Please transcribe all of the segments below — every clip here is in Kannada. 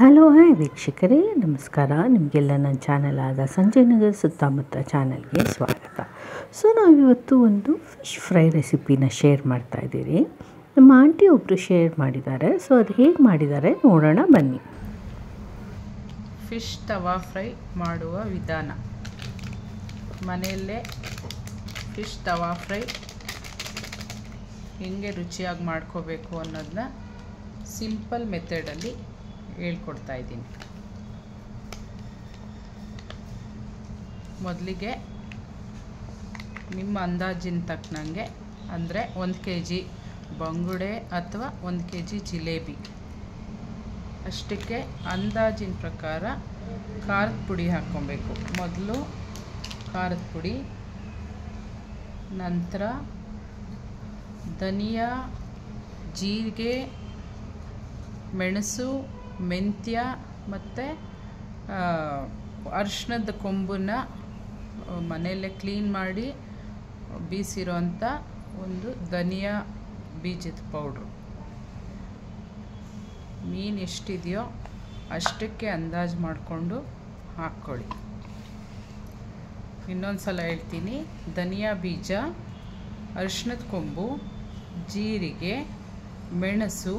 ಹಲೋ ಹಾಯ್ ವೀಕ್ಷಕರೇ, ನಮಸ್ಕಾರ. ನಿಮಗೆಲ್ಲ ನನ್ನ ಚಾನಲ್ ಆದ ಸಂಜಯ್ ನಗರ್ ಸುತ್ತಮುತ್ತ ಚಾನಲ್ಗೆ ಸ್ವಾಗತ. ಸೊ ನಾವಿವತ್ತು ಒಂದು ಫಿಶ್ ಫ್ರೈ ರೆಸಿಪಿನ ಶೇರ್ ಮಾಡ್ತಾಯಿದ್ದೀರಿ. ನಮ್ಮ ಆಂಟಿ ಒಬ್ಬರು ಶೇರ್ ಮಾಡಿದ್ದಾರೆ. ಸೊ ಅದು ಹೇಗೆ ಮಾಡಿದ್ದಾರೆ ನೋಡೋಣ ಬನ್ನಿ. ಫಿಶ್ ತವಾ ಫ್ರೈ ಮಾಡುವ ವಿಧಾನ. ಮನೆಯಲ್ಲೇ ಫಿಶ್ ತವಾ ಫ್ರೈ ಹೆಂಗೆ ರುಚಿಯಾಗಿ ಮಾಡ್ಕೋಬೇಕು ಅನ್ನೋದನ್ನ ಸಿಂಪಲ್ ಮೆಥಡಲ್ಲಿ ಹೇಳ್ಕೊಡ್ತಾ ಇದ್ದೀನಿ. ಮೊದಲಿಗೆ ನಿಮ್ಮ ಅಂದಾಜಿನ ತಕ್ಕನಂಗೆ, ಅಂದರೆ 1 kg ಬಂಗುಡೆ ಅಥವಾ 1 kg ಜಿಲೇಬಿ ಅಷ್ಟಕ್ಕೆ ಅಂದಾಜಿನ ಪ್ರಕಾರ ಖಾರದ ಪುಡಿ ಹಾಕ್ಕೊಬೇಕು. ಮೊದಲು ಖಾರದ ಪುಡಿ, ನಂತರ ಧನಿಯಾ, ಜೀರಿಗೆ, ಮೆಣಸು, ಮೆಂತ್ಯ ಮತ್ತು ಅರಿಶಿಣದ ಕೊಂಬನ್ನ ಮನೆಯಲ್ಲೇ ಕ್ಲೀನ್ ಮಾಡಿ ಬೀಸಿರೋಂಥ ಒಂದು ಧನಿಯಾ ಬೀಜದ ಪೌಡ್ರು. ಮೀನು ಎಷ್ಟಿದೆಯೋ ಅಷ್ಟಕ್ಕೆ ಅಂದಾಜು ಮಾಡಿಕೊಂಡು ಹಾಕ್ಕೊಳ್ಳಿ. ಇನ್ನೊಂದು ಸಲ ಹೇಳ್ತೀನಿ, ಧನಿಯಾ ಬೀಜ, ಅರಿಶಿಣದ ಕೊಂಬು, ಜೀರಿಗೆ, ಮೆಣಸು,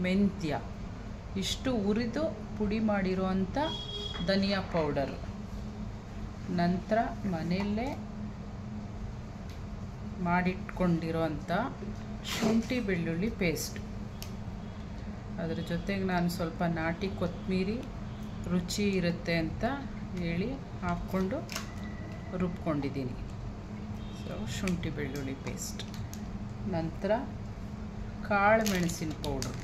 ಮೆಂತ್ಯ ಇಷ್ಟು ಹುರಿದು ಪುಡಿ ಮಾಡಿರುವಂಥ ಧನಿಯಾ ಪೌಡರು. ನಂತರ ಮನೆಯಲ್ಲೇ ಮಾಡಿಟ್ಕೊಂಡಿರೋಂಥ ಶುಂಠಿ ಬೆಳ್ಳುಳ್ಳಿ ಪೇಸ್ಟ್. ಅದ್ರ ಜೊತೆಗೆ ನಾನು ಸ್ವಲ್ಪ ನಾಟಿ ಕೊತ್ತಂಬರಿ ರುಚಿ ಇರುತ್ತೆ ಅಂತ ಹೇಳಿ ಹಾಕ್ಕೊಂಡು ರುಬ್ಕೊಂಡಿದ್ದೀನಿ. ಸೊ ಶುಂಠಿ ಬೆಳ್ಳುಳ್ಳಿ ಪೇಸ್ಟ್. ನಂತರ ಕಾಳು ಮೆಣಸಿನ ಪೌಡ್ರು.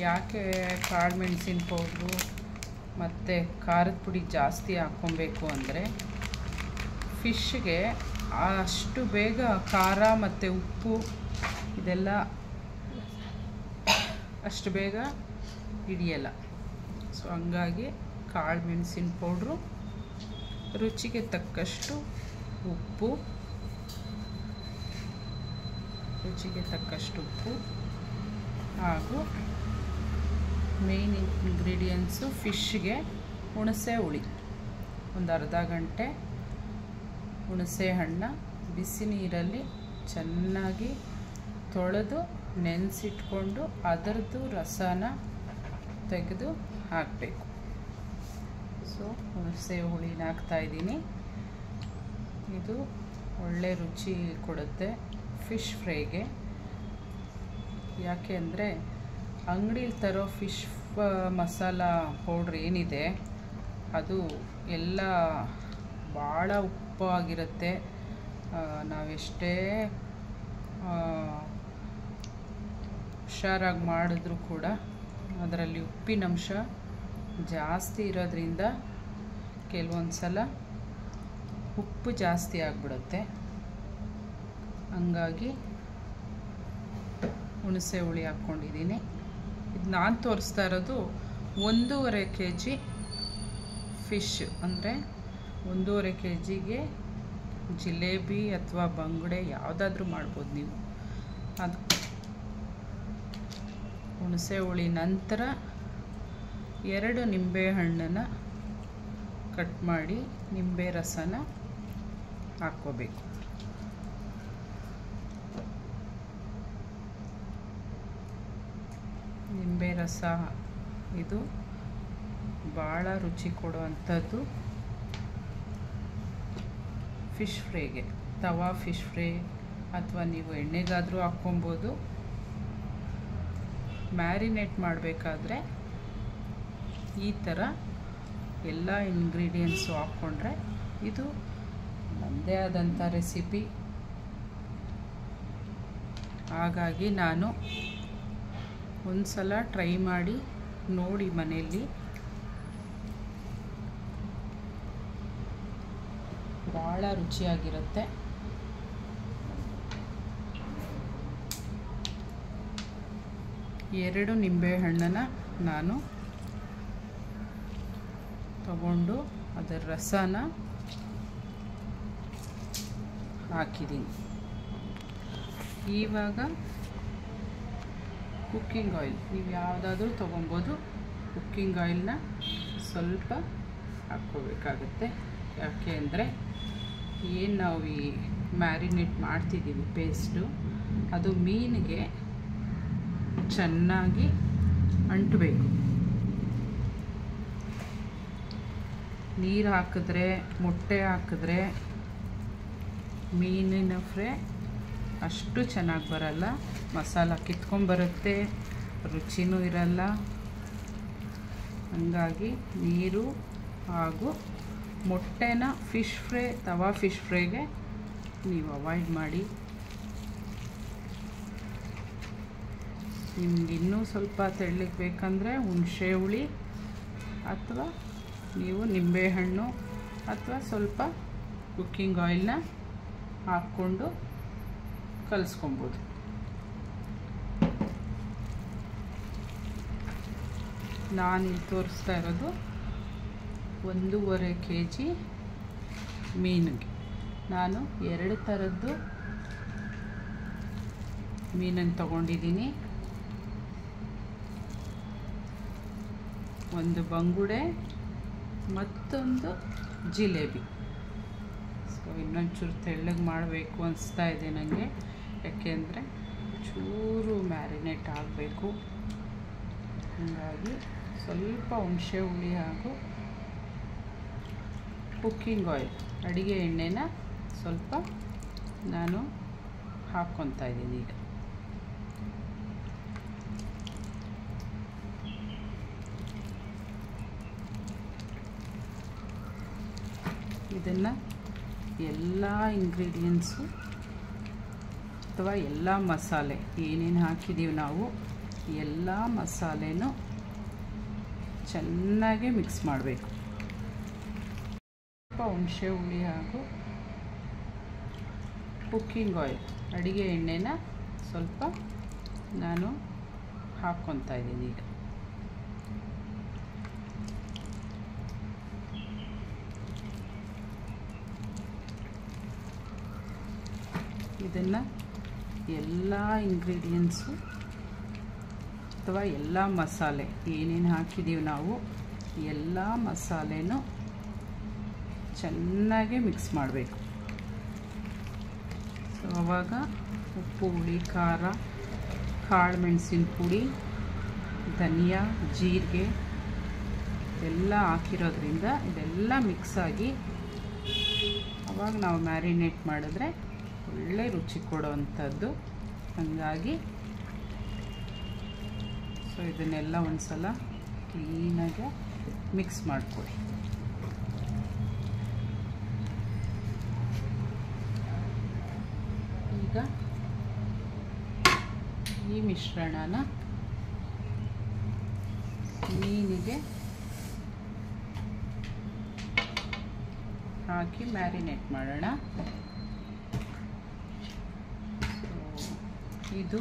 ಯಾಕೆ ಕಾಳು ಮೆಣಸಿನ ಪೌಡ್ರು ಮತ್ತು ಖಾರದ ಪುಡಿ ಜಾಸ್ತಿ ಹಾಕ್ಕೊಬೇಕು ಅಂದರೆ, ಫಿಶ್ಗೆ ಅಷ್ಟು ಬೇಗ ಖಾರ ಮತ್ತು ಉಪ್ಪು ಇದೆಲ್ಲ ಅಷ್ಟು ಬೇಗ ಹಿಡಿಯಲ್ಲ. ಸೊ ಹಂಗಾಗಿ ಕಾಳು ಮೆಣಸಿನ ಪೌಡ್ರು, ರುಚಿಗೆ ತಕ್ಕಷ್ಟು ಉಪ್ಪು ಹಾಗೂ ಮೇಯ್ನ್ ಇಂಗ್ರೀಡಿಯೆಂಟ್ಸು ಫಿಶ್ಗೆ ಹುಣಸೆ ಹುಳಿ. ಒಂದು ಅರ್ಧ ಗಂಟೆ ಹುಣಸೆ ಹಣ್ಣ ಬಿಸಿ ನೀರಲ್ಲಿ ಚೆನ್ನಾಗಿ ತೊಳೆದು ನೆನೆಸಿಟ್ಕೊಂಡು ಅದರದ್ದು ರಸನ ತೆಗೆದು ಹಾಕಬೇಕು. ಸೊ ಹುಣಸೆ ಹುಳಿನ ಹಾಕ್ತಾಯಿದ್ದೀನಿ. ಇದು ಒಳ್ಳೆ ರುಚಿ ಕೊಡುತ್ತೆ ಫಿಶ್ ಫ್ರೈಗೆ. ಯಾಕೆ ಅಂದರೆ ಅಂಗಡಿಲಿ ತರೋ ಫಿಶ್ ಮಸಾಲ ಪೌಡ್ರ್ ಏನಿದೆ ಅದು ಎಲ್ಲ ಭಾಳ ಉಪ್ಪಾಗಿರುತ್ತೆ. ನಾವೆಷ್ಟೇ ಹುಷಾರಾಗಿ ಮಾಡಿದ್ರೂ ಕೂಡ ಅದರಲ್ಲಿ ಉಪ್ಪಿನಂಶ ಜಾಸ್ತಿ ಇರೋದ್ರಿಂದ ಕೆಲವೊಂದು ಸಲ ಉಪ್ಪು ಜಾಸ್ತಿ ಆಗಿಬಿಡುತ್ತೆ. ಹಂಗಾಗಿ ಹುಣಸೆ ಹುಳಿ ಹಾಕ್ಕೊಂಡಿದ್ದೀನಿ. ಇದು ನಾನು ತೋರಿಸ್ತಾ ಇರೋದು 1.5 kg ಫಿಶ್, ಅಂದರೆ 1.5 kgಗೆ ಜಿಲೇಬಿ ಅಥವಾ ಬಂಗುಡೆ ಯಾವುದಾದ್ರೂ ಮಾಡ್ಬೋದು ನೀವು. ಅದು ಹುಣಸೆ ಹುಳಿ ನಂತರ 2 ನಿಂಬೆ ಹಣ್ಣನ್ನು ಕಟ್ ಮಾಡಿ ನಿಂಬೆ ರಸನ ಹಾಕ್ಕೋಬೇಕು. ನಿಂಬೆ ರಸ ಇದು ಭಾಳ ರುಚಿ ಕೊಡುವಂಥದ್ದು ಫಿಶ್ ಫ್ರೈಗೆ. ತವಾ ಫಿಶ್ ಫ್ರೈ ಅಥವಾ ನೀವು ಎಣ್ಣೆಗಾದರೂ ಹಾಕ್ಕೊಬೋದು. ಮ್ಯಾರಿನೇಟ್ ಮಾಡಬೇಕಾದ್ರೆ ಈ ಥರ ಎಲ್ಲ ಇಂಗ್ರೀಡಿಯೆಂಟ್ಸು ಹಾಕ್ಕೊಂಡ್ರೆ ಇದು ನನ್ನದೇ ಆದಂಥ ರೆಸಿಪಿ. ಹಾಗಾಗಿ ನಾನು ಒಂದು ಸಲ ಟ್ರೈ ಮಾಡಿ ನೋಡಿ ಮನೆಯಲ್ಲಿ, ಭಾಳ ರುಚಿಯಾಗಿರುತ್ತೆ. ಎರಡು ನಿಂಬೆ ಹಣ್ಣನ್ನು ನಾನು ತಗೊಂಡು ಅದರ ರಸನ ಹಾಕಿದ್ದೀನಿ. ಇವಾಗ ಕುಕ್ಕಿಂಗ್ ಆಯಿಲ್ ನೀವು ಯಾವುದಾದ್ರೂ ತೊಗೊಬೋದು. ಕುಕ್ಕಿಂಗ್ ಆಯಿಲ್ನ ಸ್ವಲ್ಪ ಹಾಕ್ಕೋಬೇಕಾಗುತ್ತೆ. ಯಾಕೆ ಅಂದರೆ ಏನು ನಾವು ಈ ಮ್ಯಾರಿನೇಟ್ ಮಾಡ್ತಿದ್ದೀವಿ ಪೇಸ್ಟು, ಅದು ಮೀನಿಗೆ ಚೆನ್ನಾಗಿ ಅಂಟಬೇಕು. ನೀರು ಹಾಕಿದ್ರೆ, ಮೊಟ್ಟೆ ಹಾಕಿದ್ರೆ ಮೀನಿನ ಫ್ರೈ ಅಷ್ಟು ಚೆನ್ನಾಗಿ ಬರಲ್ಲ. ಮಸಾಲ ಕಿತ್ಕೊಂಡ್ಬರುತ್ತೆ, ರುಚಿನೂ ಇರಲ್ಲ. ಹಂಗಾಗಿ ನೀರು ಹಾಗೂ ಮೊಟ್ಟೆನ ಫಿಶ್ ಫ್ರೈ, ತವಾ ಫಿಶ್ ಫ್ರೈಗೆ ನೀವು ಅವಾಯ್ಡ್ ಮಾಡಿ. ನಿಮ್ಗೆ ಇನ್ನೂ ಸ್ವಲ್ಪ ತೆಳ್ಳಗೆ ಬೇಕಂದರೆ ಹುಣಸೆ ಹುಳಿ ಅಥವಾ ನೀವು ನಿಂಬೆಹಣ್ಣು ಅಥವಾ ಸ್ವಲ್ಪ ಕುಕ್ಕಿಂಗ್ ಆಯಿಲ್ನ ಹಾಕ್ಕೊಂಡು ಕಲಿಸ್ಕೊಬೋದು. ನಾನಿಲ್ಲಿ ತೋರಿಸ್ತಾ ಇರೋದು 1.5 kg ಮೀನಿಗೆ ನಾನು 2 ಥರದ್ದು ಮೀನನ್ನು ತಗೊಂಡಿದ್ದೀನಿ. ಒಂದು ಬಂಗುಡೆ, ಮತ್ತೊಂದು ಜಿಲೇಬಿ. ಸೊ ಇನ್ನೊಂಚೂರು ತೆಳ್ಳಗೆ ಮಾಡಬೇಕು ಅನಿಸ್ತಾ ಇದೆ ನನಗೆ, ಯಾಕೆಂದರೆ ಚೂರು ಮ್ಯಾರಿನೇಟ್ ಆಗಬೇಕು. ಹಾಗಾಗಿ ಸ್ವಲ್ಪ ಹುಣಸೆ ಹುಳಿ ಹಾಗೂ ಕುಕ್ಕಿಂಗ್ ಆಯಿಲ್, ಅಡುಗೆ ಎಣ್ಣೆನ ಸ್ವಲ್ಪ ನಾನು ಹಾಕ್ಕೊತಾ ಇದ್ದೀನಿ ಈಗ. ಇದನ್ನು ಎಲ್ಲ ಇಂಗ್ರೀಡಿಯೆಂಟ್ಸು ಅಥವಾ ಎಲ್ಲ ಮಸಾಲೆ ಏನೇನು ಹಾಕಿದ್ದೀವಿ ನಾವು, ಎಲ್ಲ ಮಸಾಲೆನೂ ಚೆನ್ನಾಗಿ ಮಿಕ್ಸ್ ಮಾಡಬೇಕು. ಸ್ವಲ್ಪ ಹುಣಸೆ ಹುಳಿ ಹಾಗೂ ಕುಕ್ಕಿಂಗ್ ಆಯಿಲ್, ಅಡುಗೆ ಎಣ್ಣೆನ ಸ್ವಲ್ಪ ನಾನು ಹಾಕ್ಕೊತಾ ಇದ್ದೀನಿ ಈಗ. ಇದನ್ನು ಎಲ್ಲ ಇಂಗ್ರೀಡಿಯೆಂಟ್ಸು ಅಥವಾ ಎಲ್ಲ ಮಸಾಲೆ ಏನೇನು ಹಾಕಿದ್ದೀವಿ ನಾವು, ಎಲ್ಲ ಮಸಾಲೆನೂ ಚೆನ್ನಾಗಿ ಮಿಕ್ಸ್ ಮಾಡಬೇಕು. ಸೊ ಆವಾಗ ಉಪ್ಪು, ಹುಳಿ, ಖಾರ, ಕಾಳು ಮೆಣಸಿನ ಪುಡಿ, ಧನಿಯಾ, ಜೀರಿಗೆ ಎಲ್ಲ ಹಾಕಿರೋದ್ರಿಂದ ಇದೆಲ್ಲ ಮಿಕ್ಸಾಗಿ ಆವಾಗ ನಾವು ಮ್ಯಾರಿನೇಟ್ ಮಾಡಿದ್ರೆ ಒಳ್ಳೆ ರುಚಿ ಕೊಡೋವಂಥದ್ದು. ಹಾಗಾಗಿ ಸೊ ಇದನ್ನೆಲ್ಲ ಒಂದು ಸಲ ಕ್ಲೀನಾಗಿ ಮಿಕ್ಸ್ ಮಾಡಿಕೊಡಿ. ಈಗ ಈ ಮಿಶ್ರಣನ ಮೀನಿಗೆ ಹಾಕಿ ಮ್ಯಾರಿನೇಟ್ ಮಾಡೋಣ. ಇದು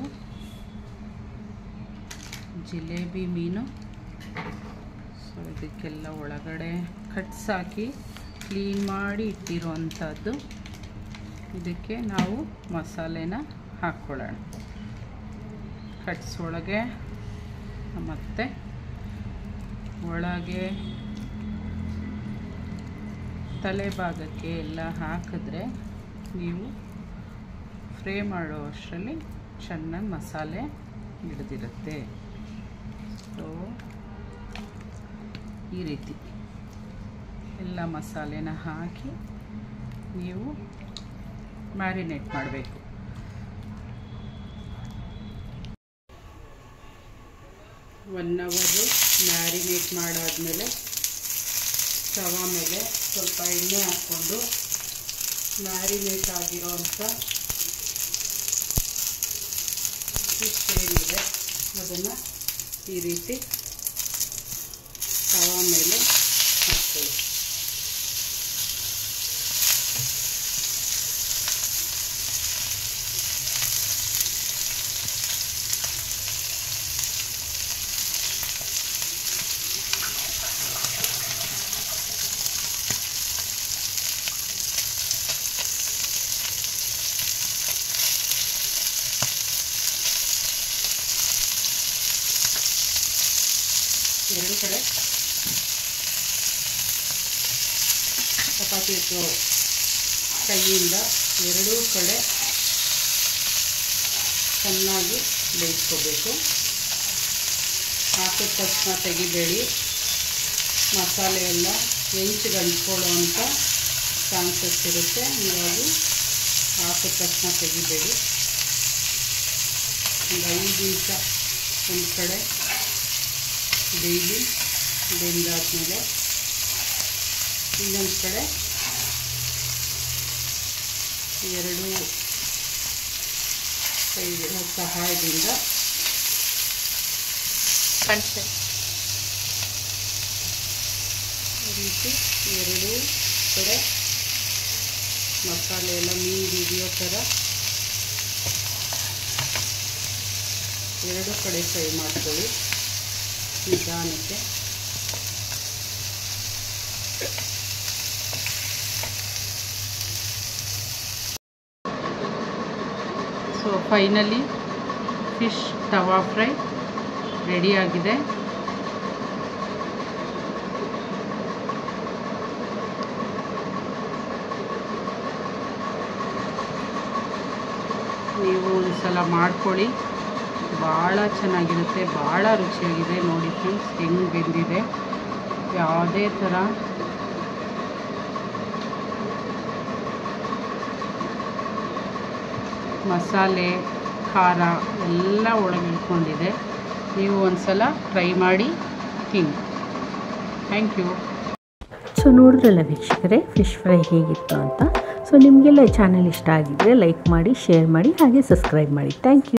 ಜಿಲೇಬಿ ಮೀನು. ಸೊ ಇದಕ್ಕೆಲ್ಲ ಒಳಗಡೆ ಕಟ್ಸ್ ಹಾಕಿ ಕ್ಲೀನ್ ಮಾಡಿ ಇಟ್ಟಿರುವಂಥದ್ದು. ಇದಕ್ಕೆ ನಾವು ಮಸಾಲೆನ ಹಾಕ್ಕೊಳ್ಳೋಣ. ಕಟ್ಸ್ ಒಳಗೆ ಮತ್ತು ಒಳಗೆ ತಲೆ ಭಾಗಕ್ಕೆ ಎಲ್ಲ ಹಾಕಿದ್ರೆ ನೀವು ಫ್ರೈ ಮಾಡೋ ಅಷ್ಟರಲ್ಲಿ ಚೆನ್ನಾಗಿ ಮಸಾಲೆ ಹಿಡಿದಿರುತ್ತೆ. ಸೊ ಈ ರೀತಿ ಎಲ್ಲ ಮಸಾಲೆನ ಹಾಕಿ ನೀವು ಮ್ಯಾರಿನೇಟ್ ಮಾಡಬೇಕು. ಒನ್ ಅವರು ಮ್ಯಾರಿನೇಟ್ ಮಾಡಾದಮೇಲೆ ತವಾ ಮೇಲೆ ಸ್ವಲ್ಪ ಎಣ್ಣೆ ಹಾಕ್ಕೊಂಡು ಮ್ಯಾರಿನೇಟ್ ಆಗಿರೋವಂಥ ಫಿಶ್ ಏನಿದೆ ಅದನ್ನು ಈ ರೀತಿ ತವಾ ಮೇಲೆ ಹಾಕ್ಕೊಳ್ಳಿ. ಎರಡು ಕಡೆ ಚಪಾತಿ ಎತ್ತೋ ಕೈಯಿಂದ ಎರಡೂ ಕಡೆ ಚೆನ್ನಾಗಿ ಬೇಯಿಸ್ಕೋಬೇಕು. ಹಾಕಿದ ತಕ್ಷಣ ತೆಗಿಬೇಡಿ, ಮಸಾಲೆ ಎಲ್ಲ ಹೆಂಚಿಗೆ ಅಂಟ್ಕೊಳ್ಳೋ ಅಂಥ ಚಾನ್ಸಸ್ ಇರುತ್ತೆ. ಹೀಗಾಗಿ ಹಾಕಿದ ತಕ್ಷಣ ತೆಗಿಬೇಡಿ. ಒಂದು 5 ನಿಮಿಷ ಒಂದು ಕಡೆ ಬೇಯ್ದು ಬೆಂದಾದ್ಮೇಲೆ ಇನ್ನೊಂದು ಕಡೆ ಎರಡೂ ಕೈಗಳ ಸಹಾಯದಿಂದ ಈ ರೀತಿ ಎರಡೂ ಕಡೆ ಮಸಾಲೆ ಎಲ್ಲ ಮೀನು ಹಿಡಿಯೋ ಥರ ಎರಡು ಕಡೆ ಫ್ರೈ ಮಾಡ್ಕೊಳ್ಳಿ ನಿಧಾನಕ್ಕೆ. ಸೊ ಫೈನಲಿ ಫಿಶ್ ತವಾ ಫ್ರೈ ರೆಡಿಯಾಗಿದೆ. ನೀವು ಒಂದು ಸಲ ಮಾಡ್ಕೊಳ್ಳಿ, ಭಾಳ ಚೆನ್ನಾಗಿರುತ್ತೆ, ಭಾಳ ರುಚಿಯಾಗಿದೆ. ನೋಡಿ ಫ್ರೆಂಡ್ಸ್ ಹೆಂಗೆ ಬೆಂದಿದೆ, ಯಾವುದೇ ಥರ ಮಸಾಲೆ ಖಾರ ಎಲ್ಲ ಒಳಗಿಟ್ಕೊಂಡಿದೆ. ನೀವು ಒಂದು ಸಲ ಟ್ರೈ ಮಾಡಿ ತಿನ್ನಿ. Thank you. ಸೊ ನೋಡಿದ್ರಲ್ಲ ವೀಕ್ಷಕರೇ ಫಿಶ್ ಫ್ರೈ ಹೇಗಿತ್ತು ಅಂತ. ಸೊ ನಿಮಗೆಲ್ಲ ಚಾನಲ್ ಇಷ್ಟ ಆಗಿದ್ದರೆ ಲೈಕ್ ಮಾಡಿ, ಶೇರ್ ಮಾಡಿ, ಹಾಗೆ ಸಬ್ಸ್ಕ್ರೈಬ್ ಮಾಡಿ. Thank you.